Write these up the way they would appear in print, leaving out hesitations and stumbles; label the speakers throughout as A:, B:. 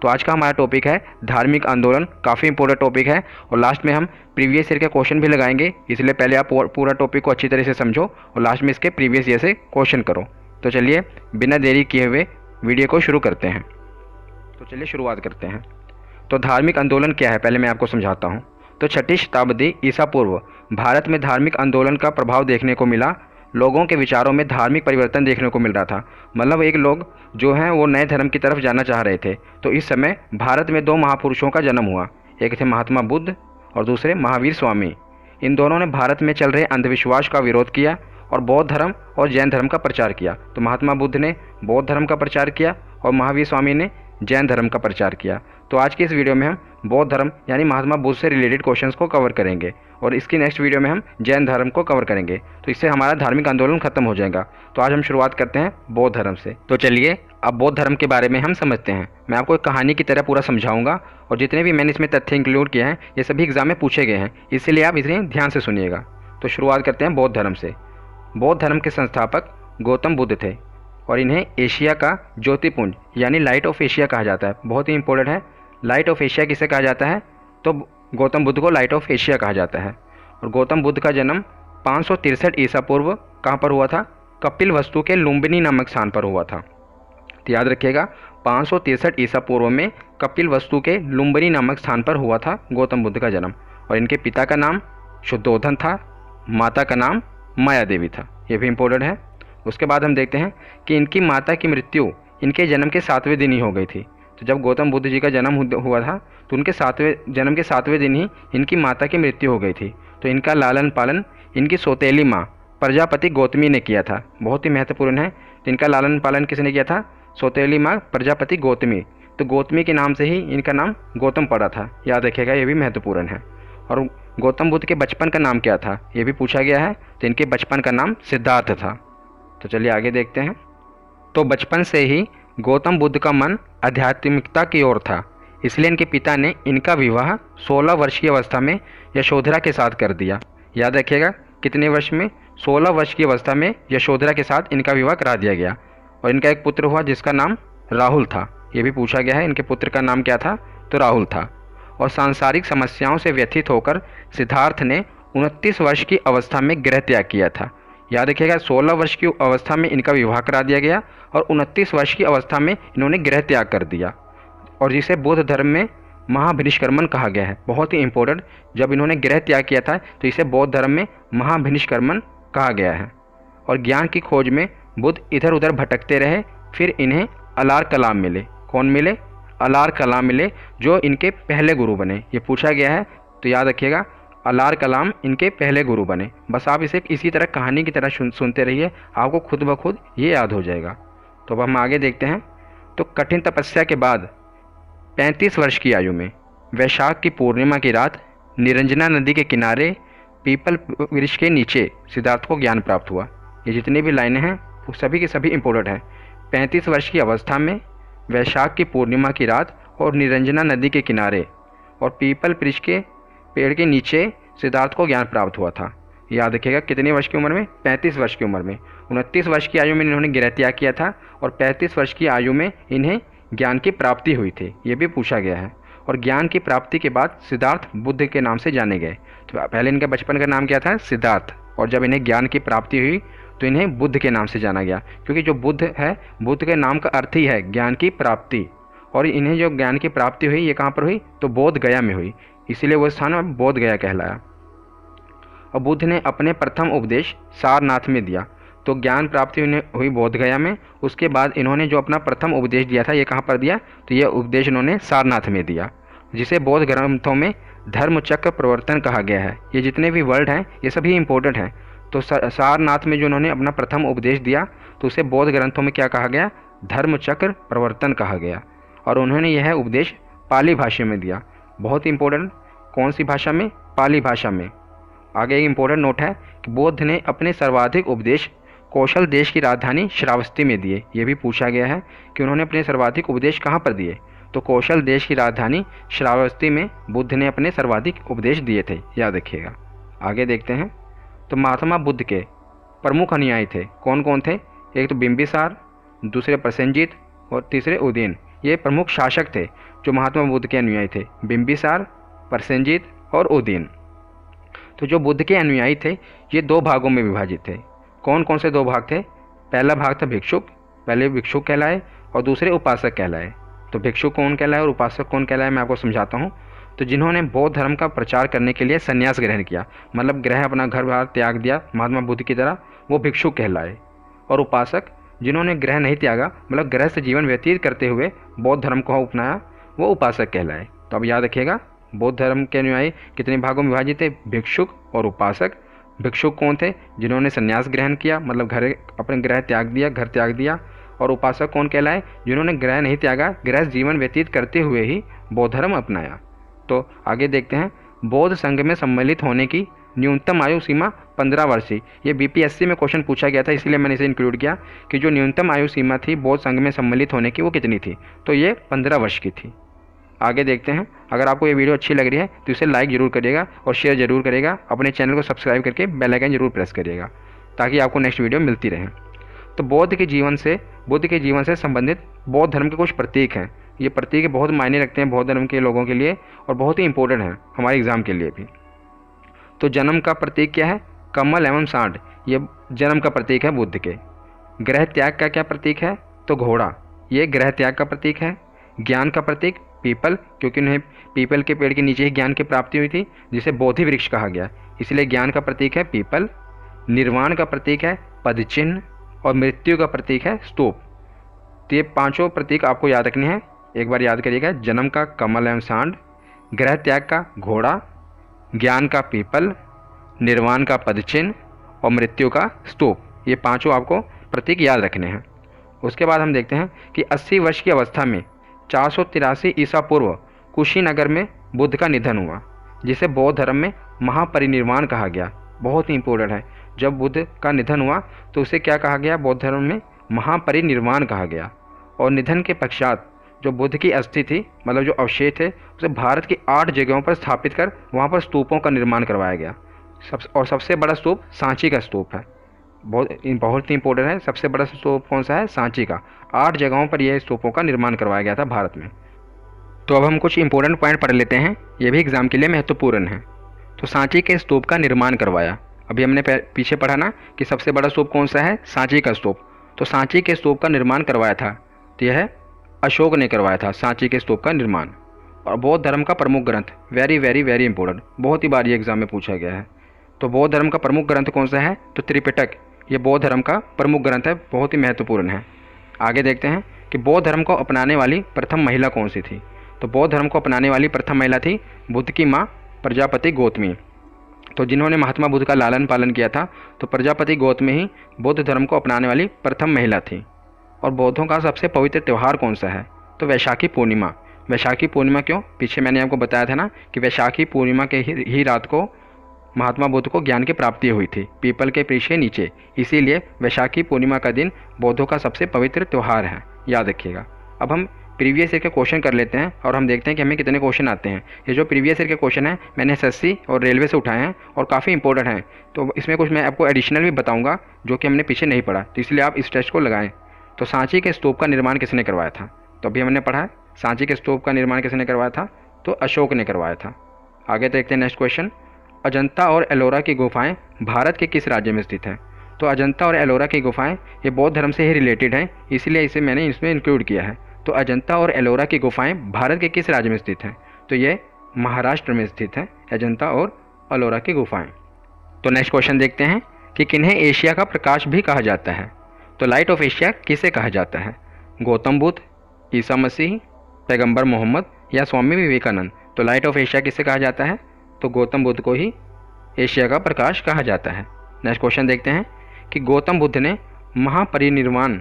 A: तो आज का हमारा टॉपिक है धार्मिक आंदोलन। काफ़ी इंपॉर्टेंट टॉपिक है और लास्ट में हम प्रीवियस ईयर के क्वेश्चन भी लगाएंगे, इसलिए पहले आप पूरा टॉपिक को अच्छी तरह से समझो और लास्ट में इसके प्रीवियस ईयर से क्वेश्चन करो। तो चलिए बिना देरी किए हुए वीडियो को शुरू करते हैं। तो चलिए शुरुआत करते हैं। तो धार्मिक आंदोलन क्या है पहले मैं आपको समझाता हूँ। तो 6ठी शताब्दी ईसा पूर्व भारत में धार्मिक आंदोलन का प्रभाव देखने को मिला। लोगों के विचारों में धार्मिक परिवर्तन देखने को मिल रहा था। मतलब एक लोग जो हैं वो नए धर्म की तरफ जाना चाह रहे थे। तो इस समय भारत में 2 महापुरुषों का जन्म हुआ, एक थे महात्मा बुद्ध और दूसरे महावीर स्वामी। इन दोनों ने भारत में चल रहे अंधविश्वास का विरोध किया और बौद्ध धर्म और जैन धर्म का प्रचार किया। तो महात्मा बुद्ध ने बौद्ध धर्म का प्रचार किया और महावीर स्वामी ने जैन धर्म का प्रचार किया। तो आज की इस वीडियो में हम बौद्ध धर्म यानी महात्मा बुद्ध से रिलेटेड क्वेश्चंस को कवर करेंगे और इसकी नेक्स्ट वीडियो में हम जैन धर्म को कवर करेंगे। तो इससे हमारा धार्मिक आंदोलन खत्म हो जाएगा। तो आज हम शुरुआत करते हैं बौद्ध धर्म से। तो चलिए अब बौद्ध धर्म के बारे में हम समझते हैं। मैं आपको एक कहानी की तरह पूरा समझाऊंगा और जितने भी मैंने इसमें तथ्य इंक्लूड किए हैं ये सभी एग्जाम में पूछे गए हैं, इसलिए आप इतने ध्यान से सुनिएगा। तो शुरुआत करते हैं बौद्ध धर्म से। बौद्ध धर्म के संस्थापक गौतम बुद्ध थे और इन्हें एशिया का ज्योतिपुंज यानी लाइट ऑफ एशिया कहा जाता है। बहुत ही इंपॉर्टेंट है, लाइट ऑफ एशिया किसे कहा जाता है? तो गौतम बुद्ध को लाइट ऑफ एशिया कहा जाता है। और गौतम बुद्ध का जन्म 563 ईसा पूर्व कहाँ पर हुआ था? कपिल वस्तु के लुम्बिनी नामक स्थान पर हुआ था। तो याद रखिएगा 563 ईसा पूर्व में कपिल वस्तु के लुम्बिनी नामक स्थान पर हुआ था गौतम बुद्ध का जन्म। और इनके पिता का नाम शुद्धोधन था, माता का नाम माया देवी था। ये भी इम्पोर्टेंट है। उसके बाद हम देखते हैं कि इनकी माता की मृत्यु इनके जन्म के 7वें दिन ही हो गई थी। तो जब गौतम बुद्ध जी का जन्म हुआ था तो उनके जन्म के 7वें दिन ही इनकी माता की मृत्यु हो गई थी। तो इनका लालन पालन इनकी सौतेली माँ प्रजापति गौतमी ने किया था। बहुत ही महत्वपूर्ण है। तो इनका लालन पालन किसने किया था? सौतेली माँ प्रजापति गौतमी। तो गौतमी के नाम से ही इनका नाम गौतम पड़ा था। याद रखिएगा, ये भी महत्वपूर्ण है। और गौतम बुद्ध के बचपन का नाम क्या था ये भी पूछा गया है। तो इनके बचपन का नाम सिद्धार्थ था। तो चलिए आगे देखते हैं। तो बचपन से ही गौतम बुद्ध का मन आध्यात्मिकता की ओर था, इसलिए इनके पिता ने इनका विवाह 16 वर्ष की अवस्था में यशोधरा के साथ कर दिया। याद रखिएगा कितने वर्ष में? 16 वर्ष की अवस्था में यशोधरा के साथ इनका विवाह करा दिया गया। और इनका एक पुत्र हुआ जिसका नाम राहुल था। ये भी पूछा गया है, इनके पुत्र का नाम क्या था? तो राहुल था। और सांसारिक समस्याओं से व्यथित होकर सिद्धार्थ ने 29 वर्ष की अवस्था में गृह त्याग किया था। याद रखिएगा 16 वर्ष की अवस्था में इनका विवाह करा दिया गया और 29 वर्ष की अवस्था में इन्होंने गृह त्याग कर दिया, और जिसे बौद्ध धर्म में महाभिनिष्क्रमण कहा गया है। बहुत ही इंपॉर्टेंट, जब इन्होंने गृह त्याग किया था तो इसे बौद्ध धर्म में महाभिनिष्क्रमण कहा गया है। और ज्ञान की खोज में बुद्ध इधर उधर भटकते रहे, फिर इन्हें अलार कलाम मिले। कौन मिले? अलार कलाम मिले, जो इनके पहले गुरु बने। ये पूछा गया है, तो याद रखिएगा अलार कलाम इनके पहले गुरु बने। बस आप इसे इसी तरह कहानी की तरह सुनते रहिए, आपको खुद ब खुद ये याद हो जाएगा। तो अब हम आगे देखते हैं। तो कठिन तपस्या के बाद 35 वर्ष की आयु में वैशाख की पूर्णिमा की रात निरंजना नदी के किनारे पीपल वृक्ष के नीचे सिद्धार्थ को ज्ञान प्राप्त हुआ। ये जितनी भी लाइनें हैं वो सभी की सभी इंपॉर्टेंट हैं। 35 वर्ष की अवस्था में वैशाख की पूर्णिमा की रात और निरंजना नदी के किनारे और पीपल वृक्ष के पेड़ के नीचे सिद्धार्थ को ज्ञान प्राप्त हुआ था। याद रखिएगा कितनी वर्ष की उम्र में? 35 वर्ष की उम्र में। 29 वर्ष की आयु में इन्होंने गृह त्याग किया था और 35 वर्ष की आयु में इन्हें ज्ञान की प्राप्ति हुई थी। ये भी पूछा गया है। और ज्ञान की प्राप्ति के बाद सिद्धार्थ बुद्ध के नाम से जाने गए। तो पहले इनके बचपन का नाम क्या था? सिद्धार्थ। और जब इन्हें ज्ञान की प्राप्ति हुई तो इन्हें बुद्ध के नाम से जाना गया, क्योंकि जो बुद्ध है, बुद्ध के नाम का अर्थ ही है ज्ञान की प्राप्ति। और इन्हें जो ज्ञान की प्राप्ति हुई ये कहाँ पर हुई? तो बोध गया में हुई, इसीलिए वो स्थान बोध गया कहलाया। और बुद्ध ने अपने प्रथम उपदेश सारनाथ में दिया। तो ज्ञान प्राप्ति उन्हें हुई बोध गया में। उसके बाद इन्होंने जो अपना प्रथम उपदेश दिया था ये कहाँ पर दिया? तो ये उपदेश इन्होंने सारनाथ में दिया, जिसे बौद्ध ग्रंथों में धर्मचक्र प्रवर्तन कहा गया है। ये जितने भी वर्ड हैं ये सभी इंपॉर्टेंट हैं। तो सारनाथ में जो उन्होंने अपना प्रथम उपदेश दिया तो उसे बौद्ध ग्रंथों में क्या कहा गया? धर्मचक्र प्रवर्तन कहा गया। और उन्होंने यह उपदेश पाली भाषा में दिया। बहुत इंपॉर्टेंट, कौन सी भाषा में? पाली भाषा में। आगे एक इंपॉर्टेंट नोट है कि बौद्ध ने अपने सर्वाधिक उपदेश कौशल देश की राजधानी श्रावस्ती में दिए। ये भी पूछा गया है कि उन्होंने अपने सर्वाधिक उपदेश कहाँ पर दिए? तो कौशल देश की राजधानी श्रावस्ती में बुद्ध ने अपने सर्वाधिक उपदेश दिए थे। याद रखिएगा। आगे देखते हैं। तो महात्मा बुद्ध के प्रमुख अनुयायी थे। कौन कौन थे? एक तो बिंबिसार, दूसरे प्रसेनजीत और तीसरे उदयन। ये प्रमुख शासक थे जो महात्मा बुद्ध के अनुयायी थे, बिंबिसार, प्रसेनजीत और उदयन। तो जो बुद्ध के अनुयायी थे ये 2 भागों में विभाजित थे। कौन कौन से 2 भाग थे? पहला भाग था भिक्षुक, पहले भिक्षुक कहलाए और दूसरे उपासक कहलाए। तो भिक्षुक कौन कहलाए और उपासक कौन कहलाए मैं आपको समझाता हूँ। तो जिन्होंने बौद्ध धर्म का प्रचार करने के लिए संन्यास ग्रहण किया, मतलब ग्रह अपना घर बार त्याग दिया महात्मा बुद्ध की तरह, वो भिक्षुक कहलाए। और उपासक जिन्होंने ग्रह नहीं त्यागा, मतलब गृहस्थ जीवन व्यतीत करते हुए बौद्ध धर्म को अपनाया, वो उपासक कहलाए। तो अब याद रखिएगा, बौद्ध धर्म के अनुयायी कितने भागों में विभाजित थे? भिक्षुक और उपासक। भिक्षुक कौन थे? जिन्होंने संन्यास ग्रहण किया, मतलब घर अपने ग्रह त्याग दिया, घर त्याग दिया। और उपासक कौन कहलाए? जिन्होंने ग्रह नहीं त्यागा, गृहस्थ जीवन व्यतीत करते हुए ही बौद्ध धर्म अपनाया। तो आगे देखते हैं, बौद्ध संघ में सम्मिलित होने की न्यूनतम आयु सीमा 15 वर्ष थी। ये बीपीएससी में क्वेश्चन पूछा गया था, इसलिए मैंने इसे इंक्लूड किया कि जो न्यूनतम आयु सीमा थी बौद्ध संघ में सम्मिलित होने की वो कितनी थी? तो ये 15 वर्ष की थी। आगे देखते हैं, अगर आपको ये वीडियो अच्छी लग रही है तो इसे लाइक जरूर करिएगा और शेयर जरूर करिएगा। अपने चैनल को सब्सक्राइब करके बेल आइकन जरूर प्रेस करिएगा ताकि आपको नेक्स्ट वीडियो मिलती रहे। तो बुद्ध के जीवन से संबंधित बौद्ध धर्म के कुछ प्रतीक हैं। ये प्रतीक बहुत मायने रखते हैं बौद्ध धर्म के लोगों के लिए और बहुत ही इंपॉर्टेंट है हमारे एग्जाम के लिए भी। तो जन्म का प्रतीक क्या है? कमल एवं सांड, ये जन्म का प्रतीक है बुद्ध के। ग्रह त्याग का क्या प्रतीक है? तो घोड़ा, ये ग्रह त्याग का प्रतीक है। ज्ञान का प्रतीक पीपल, क्योंकि उन्हें पीपल के पेड़ के नीचे ही ज्ञान की प्राप्ति हुई थी, जिसे बोधि वृक्ष कहा गया, इसलिए ज्ञान का प्रतीक है पीपल। निर्वाण का प्रतीक है पदचिन्ह और मृत्यु का प्रतीक है स्तूप। तो ये 5 प्रतीक आपको याद रखने हैं, एक बार याद करिएगा। जन्म का कमल एवं सांड, ग्रह त्याग का घोड़ा, ज्ञान का पीपल, निर्वाण का पदचिन्ह और मृत्यु का स्तूप। ये 5 आपको प्रतीक याद रखने हैं। उसके बाद हम देखते हैं कि 80 वर्ष की अवस्था में 483 ईसा पूर्व कुशीनगर में बुद्ध का निधन हुआ, जिसे बौद्ध धर्म में महापरिनिर्वाण कहा गया। बहुत ही इंपॉर्टेंट है, जब बुद्ध का निधन हुआ तो उसे क्या कहा गया? बौद्ध धर्म में महापरिनिर्वाण कहा गया। और निधन के पश्चात जो बुद्ध की अस्थि थी, मतलब जो अवशेष थे, उसे भारत की 8 जगहों पर स्थापित कर वहाँ पर स्तूपों का निर्माण करवाया गया। सबसे बड़ा स्तूप सांची का स्तूप है, बहुत ही इंपॉर्टेंट है। सबसे बड़ा स्तूप कौन सा है? सांची का। 8 जगहों पर यह स्तूपों का निर्माण करवाया गया था भारत में। तो अब हम कुछ इंपॉर्टेंट पॉइंट पढ़ लेते हैं, ये भी एग्जाम के लिए महत्वपूर्ण है। तो सांची के स्तूप का निर्माण करवाया, अभी हमने पीछे पढ़ा ना कि सबसे बड़ा स्तूप कौन सा है? सांची का स्तूप। तो सांची के स्तूप का निर्माण करवाया था, तो यह अशोक ने करवाया था सांची के स्तूप का निर्माण। और बौद्ध धर्म का प्रमुख ग्रंथ, वेरी वेरी वेरी इंपॉर्टेंट, बहुत ही बार ये एग्जाम में पूछा गया है। तो बौद्ध धर्म का प्रमुख ग्रंथ कौन सा है? तो त्रिपिटक, ये बौद्ध धर्म का प्रमुख ग्रंथ है, बहुत ही महत्वपूर्ण है। आगे देखते हैं कि बौद्ध धर्म को अपनाने वाली प्रथम महिला कौन सी थी? तो बौद्ध धर्म को अपनाने वाली प्रथम महिला थी बुद्ध की माँ प्रजापति गौतमी। तो जिन्होंने महात्मा बुद्ध का लालन पालन किया था, तो प्रजापति गौतमी ही बौद्ध धर्म को अपनाने वाली प्रथम महिला थी। और बौद्धों का सबसे पवित्र त्यौहार कौन सा है? तो वैशाखी पूर्णिमा। वैशाखी पूर्णिमा क्यों? पीछे मैंने आपको बताया था ना कि वैशाखी पूर्णिमा के ही रात को महात्मा बुद्ध को ज्ञान की प्राप्ति हुई थी पीपल के वृक्ष के नीचे, इसीलिए वैशाखी पूर्णिमा का दिन बौद्धों का सबसे पवित्र त्यौहार है, याद रखिएगा। अब हम प्रीवियस ईयर के क्वेश्चन कर लेते हैं और हम देखते हैं कि हमें कितने क्वेश्चन आते हैं। ये जो प्रीवियस ईयर के क्वेश्चन हैं मैंने एसएससी और रेलवे से उठाए हैं और काफ़ी इंपॉर्टेंट हैं। तो इसमें कुछ मैं आपको एडिशनल भी बताऊंगा जो कि हमने पीछे नहीं पढ़ा, तो इसलिए आप इस टेस्ट को लगाएं। तो सांची के स्तूप का निर्माण किसने करवाया था? तो अभी हमने पढ़ा है सांची के स्तूप का निर्माण किसने करवाया था? तो अशोक ने करवाया था। आगे देखते हैं नेक्स्ट क्वेश्चन, अजंता और एलोरा की गुफाएं भारत के किस राज्य में स्थित हैं? तो अजंता और एलोरा की गुफाएं ये बौद्ध धर्म से ही रिलेटेड हैं, इसीलिए इसे मैंने इसमें इंक्लूड किया है। तो अजंता और एलोरा की गुफाएं भारत के किस राज्य में स्थित हैं? तो ये महाराष्ट्र में स्थित है अजंता और एलोरा की गुफाएं। तो नेक्स्ट क्वेश्चन देखते हैं कि किन्हें एशिया का प्रकाश भी कहा जाता है? तो लाइट ऑफ एशिया किसे कहा जाता है? गौतम बुद्ध, ईसा मसीह, पैगंबर मोहम्मद या स्वामी विवेकानंद? तो लाइट ऑफ एशिया किसे कहा जाता है? तो गौतम बुद्ध को ही एशिया का प्रकाश कहा जाता है। नेक्स्ट क्वेश्चन देखते हैं कि गौतम बुद्ध ने महापरिनिर्वाण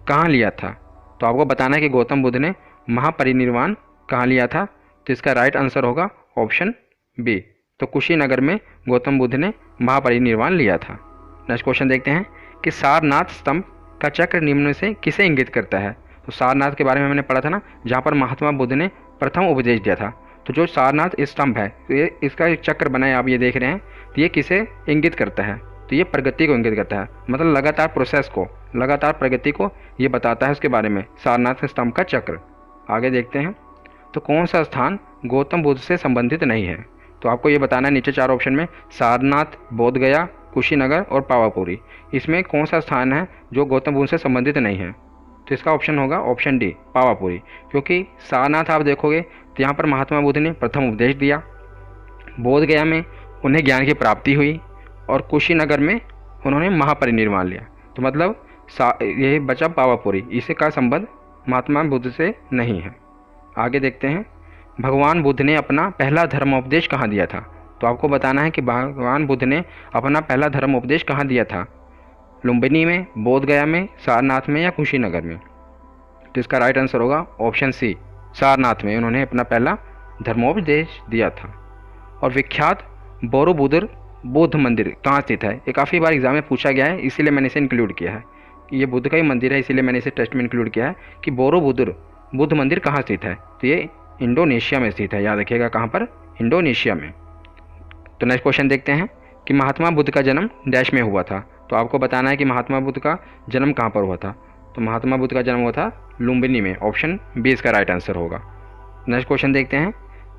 A: कहाँ लिया था? तो आपको बताना है कि गौतम बुद्ध ने महापरिनिर्वाण कहाँ लिया था। तो इसका राइट आंसर होगा ऑप्शन बी। तो कुशीनगर में गौतम बुद्ध ने महापरिनिर्वाण लिया था। नेक्स्ट क्वेश्चन देखते हैं कि सारनाथ स्तंभ का चक्र निम्न से किसे इंगित करता है? तो सारनाथ के बारे में मैंने पढ़ा था ना, जहाँ पर महात्मा बुद्ध ने प्रथम उपदेश दिया था। तो जो सारनाथ स्तंभ है, तो ये इसका एक चक्र बना है, आप ये देख रहे हैं, तो ये किसे इंगित करता है? तो ये प्रगति को इंगित करता है, मतलब लगातार प्रोसेस को, लगातार प्रगति को ये बताता है उसके बारे में, सारनाथ स्तंभ का चक्र। आगे देखते हैं। तो कौन सा स्थान गौतम बुद्ध से संबंधित नहीं है? तो आपको ये बताना है नीचे 4 ऑप्शन में, सारनाथ, बोध गया, कुशीनगर और पावापुरी। इसमें कौन सा स्थान है जो गौतम बुद्ध से संबंधित नहीं है? तो इसका ऑप्शन होगा ऑप्शन डी, पावापुरी। क्योंकि सारनाथ आप देखोगे तो यहाँ पर महात्मा बुद्ध ने प्रथम उपदेश दिया, बोध गया में उन्हें ज्ञान की प्राप्ति हुई और कुशीनगर में उन्होंने महापरिनिर्वाण लिया। तो मतलब ये बचा पावापुरी, इसका संबंध महात्मा बुद्ध से नहीं है। आगे देखते हैं, भगवान बुद्ध ने अपना पहला धर्मोपदेश कहाँ दिया था? तो आपको बताना है कि भगवान बुद्ध ने अपना पहला धर्मोपदेश कहाँ दिया था? लुम्बिनी में, बोध गया में, सारनाथ में या कुशीनगर में? तो इसका राइट आंसर होगा ऑप्शन सी, सारनाथ में उन्होंने अपना पहला धर्मोपदेश दिया था। और विख्यात बोरोबुदुर बौद्ध मंदिर कहाँ स्थित है? ये काफ़ी बार एग्जाम में पूछा गया है, इसीलिए मैंने इसे इंक्लूड किया है। ये बुद्ध का ही मंदिर है, इसीलिए मैंने इसे टेस्ट में इंक्लूड किया है कि बोरोबुदुर बुद्ध मंदिर कहाँ स्थित है? तो ये इंडोनेशिया में स्थित है। याद रखिएगा कहाँ पर? इंडोनेशिया में। तो नेक्स्ट क्वेश्चन देखते हैं कि महात्मा बुद्ध का जन्म डैश में हुआ था। तो आपको बताना है कि महात्मा बुद्ध का जन्म कहाँ पर हुआ था? तो महात्मा बुद्ध का जन्म हुआ था लुम्बिनी में। ऑप्शन बी इसका राइट आंसर होगा। नेक्स्ट क्वेश्चन देखते हैं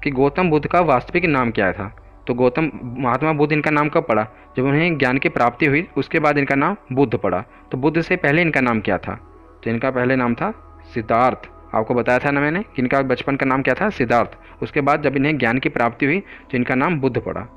A: कि गौतम बुद्ध का वास्तविक नाम क्या था? तो महात्मा बुद्ध इनका नाम कब पड़ा? जब उन्हें ज्ञान की प्राप्ति हुई उसके बाद इनका नाम बुद्ध पड़ा। तो बुद्ध से पहले इनका नाम क्या था? तो इनका पहले नाम था सिद्धार्थ। आपको बताया था ना मैंने कि इनका बचपन का नाम क्या था? सिद्धार्थ। उसके बाद जब इन्हें ज्ञान की प्राप्ति हुई तो इनका नाम बुद्ध पड़ा।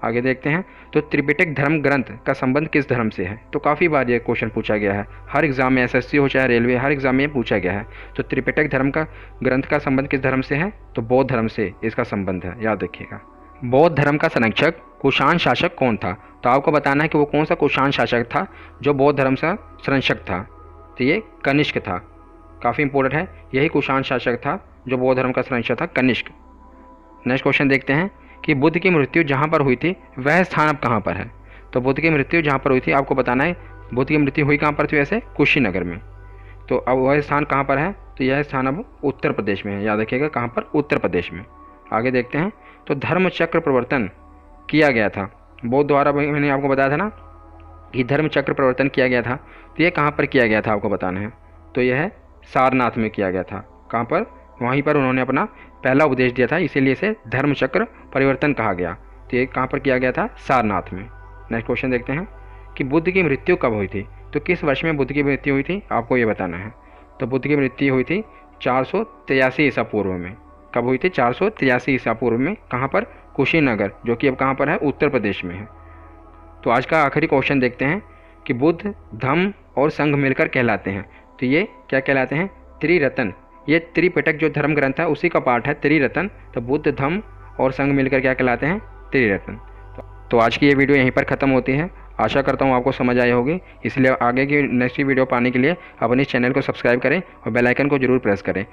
A: आगे देखते हैं, तो त्रिपिटक धर्म ग्रंथ का संबंध किस धर्म से है? तो काफ़ी बार ये क्वेश्चन पूछा गया है, हर एग्जाम में, एसएससी हो चाहे रेलवे, हर एग्जाम में पूछा गया है। तो त्रिपिटक धर्म का ग्रंथ का संबंध किस धर्म से है? तो बौद्ध धर्म से इसका संबंध है, याद रखिएगा। बौद्ध धर्म का संरक्षक कुषाण शासक कौन था? तो आपको बताना है कि वो कौन सा कुषाण शासक था जो बौद्ध धर्म का संरक्षक था। तो ये कनिष्क था। काफ़ी इंपॉर्टेंट है, यही कुषाण शासक था जो बौद्ध धर्म का संरक्षक था, कनिष्क। नेक्स्ट क्वेश्चन देखते हैं कि बुद्ध की मृत्यु जहाँ पर हुई थी वह स्थान अब कहाँ पर है? तो बुद्ध की मृत्यु जहाँ पर हुई थी, आपको बताना है बुद्ध की मृत्यु हुई कहाँ पर थी? वैसे कुशीनगर में। तो अब वह स्थान कहाँ पर है? तो यह स्थान अब उत्तर प्रदेश में है। याद रखिएगा कहाँ पर? उत्तर प्रदेश में। आगे देखते हैं, तो धर्म चक्र प्रवर्तन किया गया था बौद्ध द्वारा। मैंने आपको बताया था ना कि धर्म चक्र प्रवर्तन किया गया था। तो ये कहाँ पर किया गया था आपको बताना है? तो यह सारनाथ में किया गया था। कहाँ पर? वहीं पर उन्होंने अपना पहला उपदेश दिया था, इसीलिए इसे धर्म चक्र परिवर्तन कहा गया। तो ये कहाँ पर किया गया था? सारनाथ में। नेक्स्ट क्वेश्चन देखते हैं कि बुद्ध की मृत्यु कब हुई थी? तो किस वर्ष में बुद्ध की मृत्यु हुई थी? आपको ये बताना है। तो बुद्ध की मृत्यु हुई थी 483 ईसा पूर्व में। कब हुई थी? 483 ईसा पूर्व में। कहाँ पर? कुशीनगर, जो कि अब कहाँ पर है? उत्तर प्रदेश में है। तो आज का आखिरी क्वेश्चन देखते हैं कि बुद्ध, धम्म और संघ मिलकर कहलाते हैं। तो ये क्या कहलाते हैं? त्रिरत्न। ये त्रिपिटक जो धर्म ग्रंथ है उसी का पार्ट है, त्रिरत्न। तो बुद्ध, धम्म और संघ मिलकर क्या कहलाते हैं? त्रिरत्न। तो आज की ये वीडियो यहीं पर ख़त्म होती है। आशा करता हूँ आपको समझ आई होगी। इसलिए आगे की नेक्स्ट वीडियो पाने के लिए अपने इस चैनल को सब्सक्राइब करें और बेल आइकन को जरूर प्रेस करें।